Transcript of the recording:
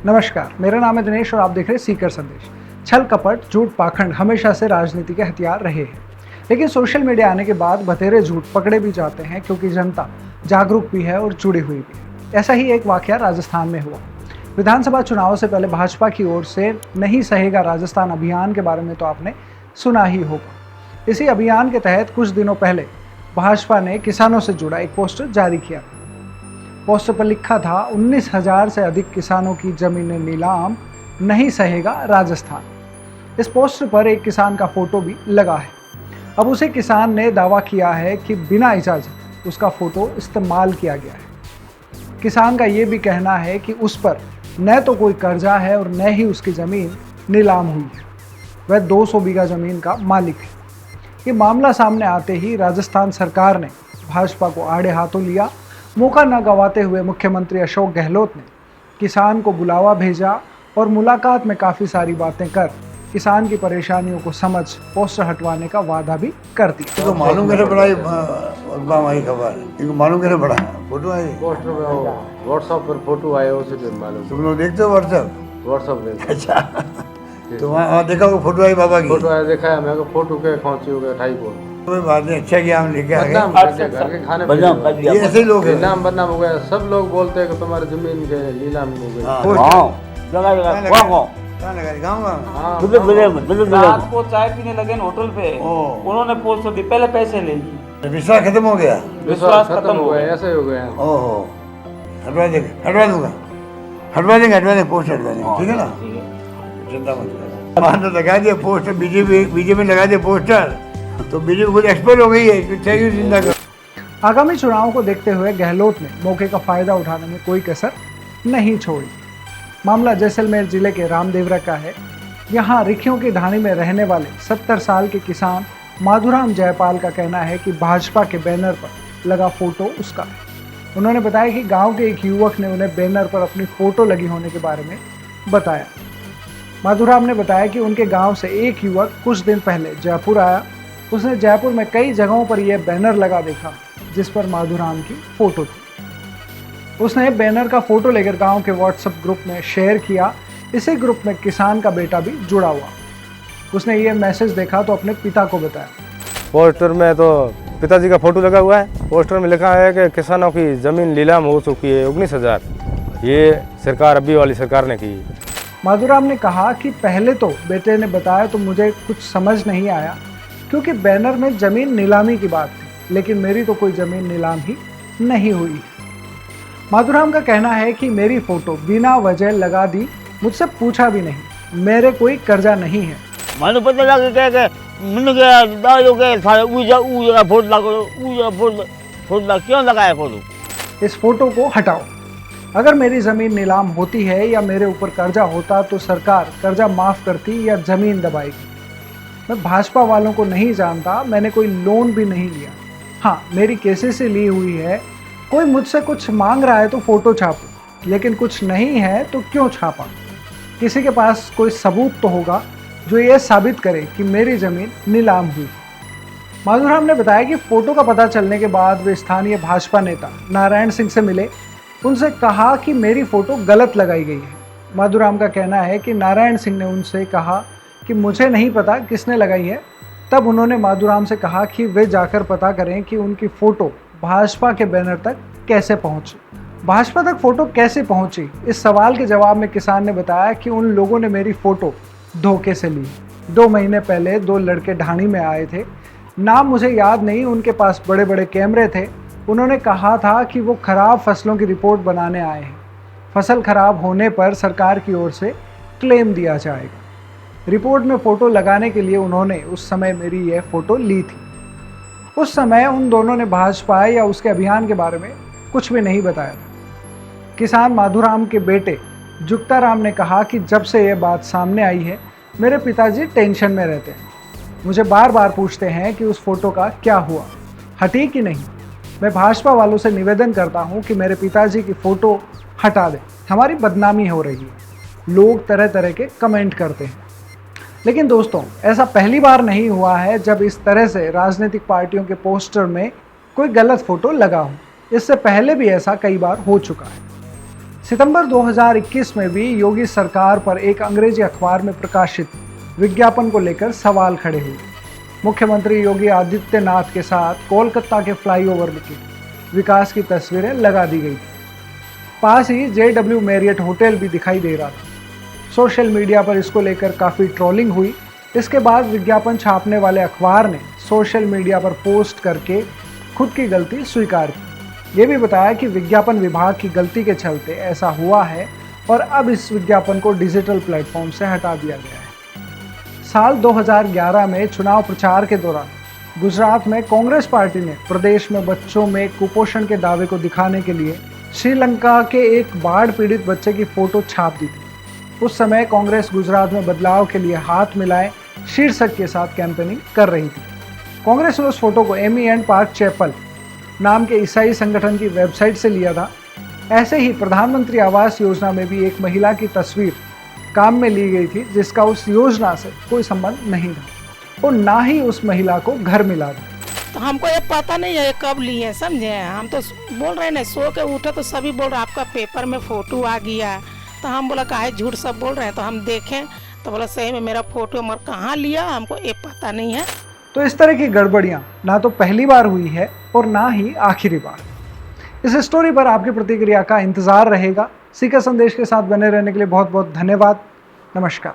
नमस्कार, मेरा नाम है दिनेश और आप देख रहे हैं सीकर संदेश। छल कपट, झूठ पाखंड हमेशा से राजनीति के हथियार रहे हैं, लेकिन सोशल मीडिया आने के बाद बतेरे झूठ पकड़े भी जाते हैं क्योंकि जनता जागरूक भी है और जुड़ी हुई भी है। ऐसा ही एक वाकया राजस्थान में हुआ। विधानसभा चुनाव से पहले भाजपा की ओर से नहीं सहेगा राजस्थान अभियान के बारे में तो आपने सुना ही होगा। इसी अभियान के तहत कुछ दिनों पहले भाजपा ने किसानों से जुड़ा एक पोस्टर जारी किया। पोस्टर पर लिखा था 19,000 से अधिक किसानों की जमीनें नीलाम, नहीं सहेगा राजस्थान। इस पोस्टर पर एक किसान का फोटो भी लगा है। अब उसे किसान ने दावा किया है कि बिना इजाजत उसका फोटो इस्तेमाल किया गया है। किसान का ये भी कहना है कि उस पर न तो कोई कर्जा है और न ही उसकी ज़मीन नीलाम हुई है। वह 200 बीघा ज़मीन का मालिक है। ये मामला सामने आते ही राजस्थान सरकार ने भाजपा को आड़े हाथों लिया। मौका न गंवाते हुए मुख्यमंत्री अशोक गहलोत ने किसान को बुलावा भेजा और मुलाकात में काफ़ी सारी बातें कर किसान की परेशानियों को समझ पोस्टर हटवाने का वादा भी कर दिया। इनको मालूम कैसे पड़ा ये खबर? इनको मालूम कैसे पड़ा? फोटो आई पोस्टर में, व्हाट्सएप पर फोटो आया, उसे भी मालूम। तुम लोग देखते हो व्हाट्सएप देखते। अच्छा, तो वहाँ देखा वो फोटो आई बाबा की? फोटो आया, देखा है। मैं फोटो के खींची हो गया, ठाई को कोई बात नहीं, अच्छा किया हम लेके आ गए। घर के खाने ये ऐसे ही लोग हैं। नाम बदनाम हो गया। सब लोग बोलते हैं कि तुम्हारी जमीन के नीलाम हो गई। कहाँ लगा? गाँव रात को चाय पीने लगे न होटल पे, उन्होंने पोस्टर दी, पहले पैसे ले लिए। विश्वास खत्म हो गया। विश्वास खत्म हो गया, ऐसे हो गया। ओहो, हटवा देंगे पोस्टर हटवा देंगे, ठीक है ना? चिंता मत करो। मान तो लगा दिया पोस्टर, बीजेपी लगा दिया पोस्टर, तो बीजेपी खुद एक्सपर्ट हो गई है। चाहिए चिंता करो। आगामी चुनाव को देखते हुए गहलोत ने मौके का फायदा उठाने में कोई कसर नहीं छोड़ी। मामला जैसलमेर जिले के रामदेवरा का है। यहाँ रिखियों की ढाणी में रहने वाले 70 साल के किसान माधुराम जयपाल का कहना है कि भाजपा के बैनर पर लगा फोटो उसका है। उन्होंने बताया कि गांव के एक युवक ने उन्हें बैनर पर अपनी फोटो लगी होने के बारे में बताया। माधुराम ने बताया कि उनके गांव से एक युवक कुछ दिन पहले जयपुर आया। उसने जयपुर में कई जगहों पर यह बैनर लगा देखा जिस पर माधुराम की फोटो थी। उसने बैनर का फोटो लेकर गांव के व्हाट्सएप ग्रुप में शेयर किया। इसी ग्रुप में किसान का बेटा भी जुड़ा हुआ। उसने ये मैसेज देखा तो अपने पिता को बताया। पोस्टर में तो पिताजी का फोटो लगा हुआ है। पोस्टर में लिखा है कि किसानों की जमीन नीलाम हो चुकी है 19,000। ये सरकार अभी वाली सरकार ने की। माधुराम ने कहा कि पहले तो बेटे ने बताया तो मुझे कुछ समझ नहीं आया क्योंकि बैनर में जमीन नीलामी की बात थी, लेकिन मेरी तो कोई जमीन नीलाम ही नहीं हुई। माधुराम का कहना है कि मेरी फोटो बिना वजह लगा दी, मुझसे पूछा भी नहीं, मेरे कोई कर्जा नहीं है। मैंने पता लगा के मैंने क्या दादो के सारे ऊजा फोटो लगा, फोटो लगा, क्यों लगाया फोटो? इस फोटो को हटाओ। अगर मेरी ज़मीन नीलाम होती है या मेरे ऊपर कर्जा होता तो सरकार कर्जा माफ़ करती या ज़मीन दबाएगी। मैं भाजपा वालों को नहीं जानता, मैंने कोई लोन भी नहीं लिया। हाँ, मेरी केसीसी ली हुई है। कोई मुझसे कुछ मांग रहा है तो फ़ोटो छापो, लेकिन कुछ नहीं है तो क्यों छापा? किसी के पास कोई सबूत तो होगा जो ये साबित करे कि मेरी ज़मीन नीलाम हुई। माधुराम ने बताया कि फ़ोटो का पता चलने के बाद वे स्थानीय भाजपा नेता नारायण सिंह से मिले। उनसे कहा कि मेरी फ़ोटो गलत लगाई गई है। माधुराम का कहना है कि नारायण सिंह ने उनसे कहा कि मुझे नहीं पता किसने लगाई है। तब उन्होंने माधुराम से कहा कि वे जाकर पता करें कि उनकी फ़ोटो भाजपा के बैनर तक कैसे पहुंची। भाजपा तक फ़ोटो कैसे पहुंची, इस सवाल के जवाब में किसान ने बताया कि उन लोगों ने मेरी फ़ोटो धोखे से ली। 2 महीने पहले 2 लड़के ढाणी में आए थे, नाम मुझे याद नहीं, उनके पास बड़े बड़े कैमरे थे। उन्होंने कहा था कि वो ख़राब फसलों की रिपोर्ट बनाने आए हैं। फसल ख़राब होने पर सरकार की ओर से क्लेम दिया जाएगा। रिपोर्ट में फ़ोटो लगाने के लिए उन्होंने उस समय मेरी यह फ़ोटो ली थी। उस समय उन दोनों ने भाजपा या उसके अभियान के बारे में कुछ भी नहीं बताया था। किसान माधुराम के बेटे जुक्ताराम ने कहा कि जब से यह बात सामने आई है मेरे पिताजी टेंशन में रहते हैं। मुझे बार बार पूछते हैं कि उस फोटो का क्या हुआ, हटी कि नहीं। मैं भाजपा वालों से निवेदन करता हूं कि मेरे पिताजी की फ़ोटो हटा दें, हमारी बदनामी हो रही है। लोग तरह तरह के कमेंट करते हैं, लेकिन दोस्तों ऐसा पहली बार नहीं हुआ है जब इस तरह से राजनीतिक पार्टियों के पोस्टर में कोई गलत फ़ोटो लगा हो। इससे पहले भी ऐसा कई बार हो चुका है। सितंबर 2021 में भी योगी सरकार पर एक अंग्रेजी अखबार में प्रकाशित विज्ञापन को लेकर सवाल खड़े हुए। मुख्यमंत्री योगी आदित्यनाथ के साथ कोलकाता के फ्लाईओवर के विकास की तस्वीरें लगा दी गई थी। पास ही JW मैरियट होटल भी दिखाई दे रहा था। सोशल मीडिया पर इसको लेकर काफ़ी ट्रोलिंग हुई। इसके बाद विज्ञापन छापने वाले अखबार ने सोशल मीडिया पर पोस्ट करके खुद की गलती स्वीकार की। ये भी बताया कि विज्ञापन विभाग की गलती के चलते ऐसा हुआ है और अब इस विज्ञापन को डिजिटल प्लेटफॉर्म से हटा दिया गया है। साल 2011 में चुनाव प्रचार के दौरान गुजरात में कांग्रेस पार्टी ने प्रदेश में बच्चों में कुपोषण के दावे को दिखाने के लिए श्रीलंका के एक बाढ़ पीड़ित बच्चे की फोटो छाप दी थी। उस समय कांग्रेस गुजरात में बदलाव के लिए हाथ मिलाए शीर्षक के साथ कैंपेनिंग कर रही थी। कांग्रेस ने उस फोटो को एमी एंड पार्क चैपल नाम के ईसाई संगठन की वेबसाइट से लिया था। ऐसे ही प्रधानमंत्री आवास योजना में भी एक महिला की तस्वीर काम में ली गई थी जिसका उस योजना से कोई संबंध नहीं था और ना ही उस महिला को घर मिला था। तो हमको ये पता नहीं है कब लिए, समझे। हम तो बोल रहे हैं ना, सो के उठे तो सभी बोल रहे आपका पेपर में फोटो आ गया। तो हम बोला काहे झूठ सब बोल रहे हैं। तो हम देखें तो बोला सही में मेरा फोटो मर कहाँ लिया, हमको ये पता नहीं है। तो इस तरह की गड़बड़ियाँ ना तो पहली बार हुई है और ना ही आखिरी बार। इस स्टोरी पर आपकी प्रतिक्रिया का इंतजार रहेगा। सीका संदेश के साथ बने रहने के लिए बहुत बहुत धन्यवाद। नमस्कार।